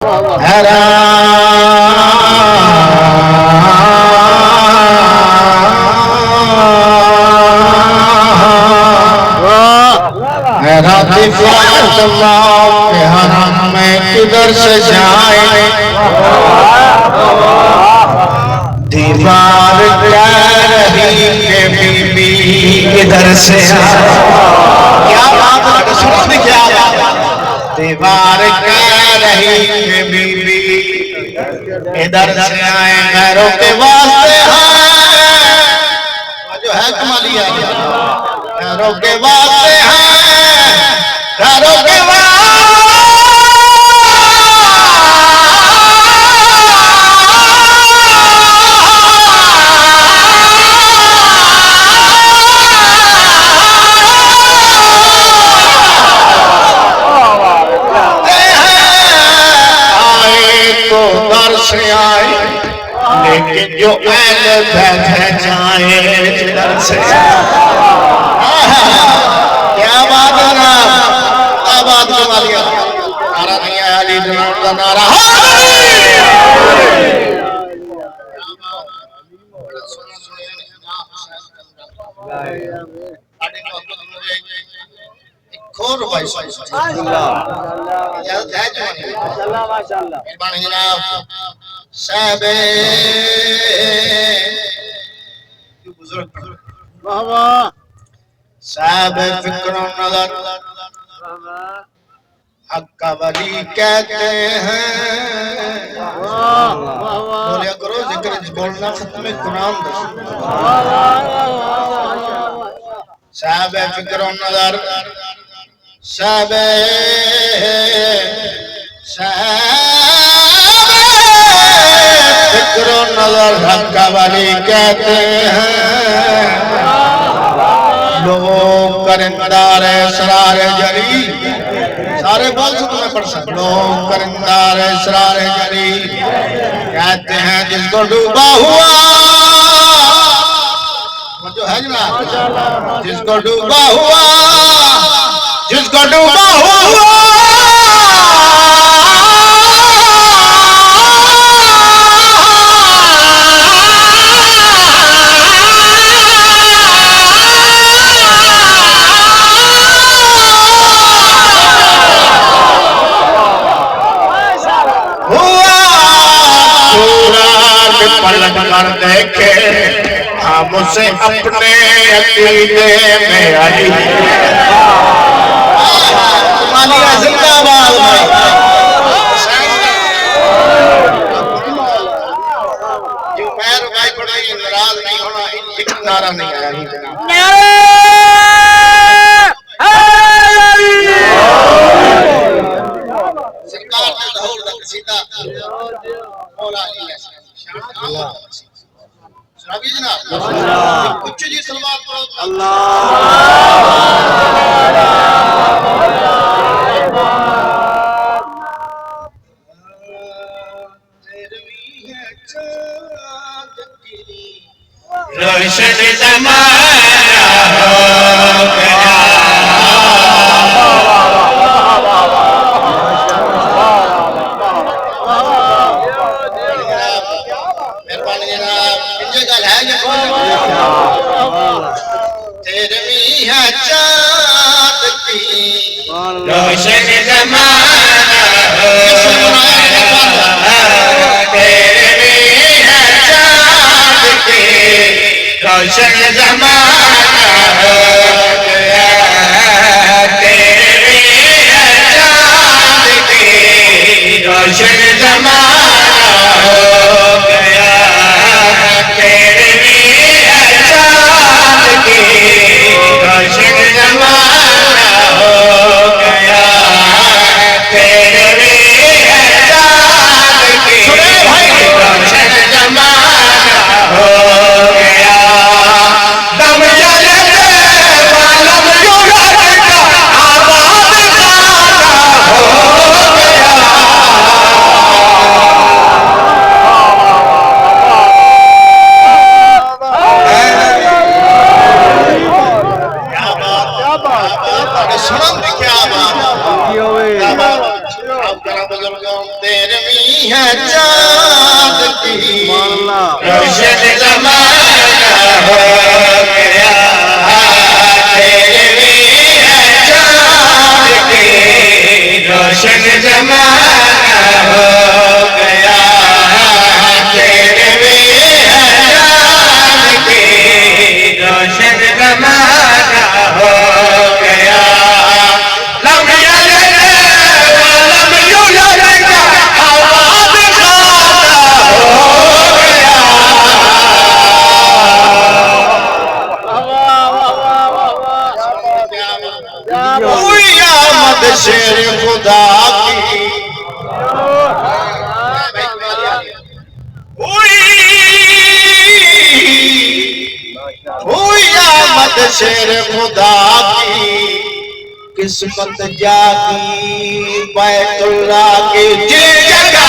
के हरम में किधर से जाए, दीवार कह रही के बीबी किधर से आए। क्या बात है, सुनो भी क्या बात। दीवार कह रही के बीबी इधर से आए, पैरों के वास्ते हैं जो है कमालिया, पैरों के वास्ते हैं, पैरों के से आए, लेकिन जो ऐल बैठे जाए जिधर से। क्या बात है ना, क्या बात कमालिया। नारा नहीं है अली जनाब का नारा। खोर भाई साहबे साहब फिक्रों नजर हक का वली कहते हैं। बोलिया करो जिक्र बोलना खत्म कुरान। साहब फिक्रों नजर साहब फिक्रो नजर हक का वली कहते हैं। लोग करिंदार सरार जरी, सारे बोल सकते मैं पढ़ सकता। लोग करिंदार सरार जरी कहते हैं जिसको डूबा हुआ, जो है ना जिसको डूबा हुआ, जिसको डूबा हुआ पलट कर देखे हम उसे अपने अकीदे में आई। मालिया जिंदाबाद। जो पैर भाई पढ़ाई नाराज नहीं होना, एक नारा नहीं आया नहीं जनाब। सरकार ने दौड़ तक सीधा मौला अली कुछ जी सलवार पढ़ो। अल्लाह रोशन ज़माना हो गया, तेरवी है चाँद की रोशन ज़माना हो गया, तेरवी है चाँद की रोशन ज़माना हो गया, तेरवी है चाँद की रोशन ज़माना हो गया, तेरवी है चाँद की रोशन ज़माना हो गया, तेरवी है चाँद की रोशन ज़माना हो गया। दम चलते वालम जुलत का आबाद खाना हो गया, है चांद की रोशन जमाना हो गया, तेरे में है चांद की रोशन जमाना हो गया, तेरे में है चांद की रोशन जमाना हो गया। शेर खुदा की हुई आमद शेर खुदा की, किस्मत जागी बैतुल्ला की जगह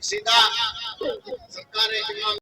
सीधा सरकार इमाम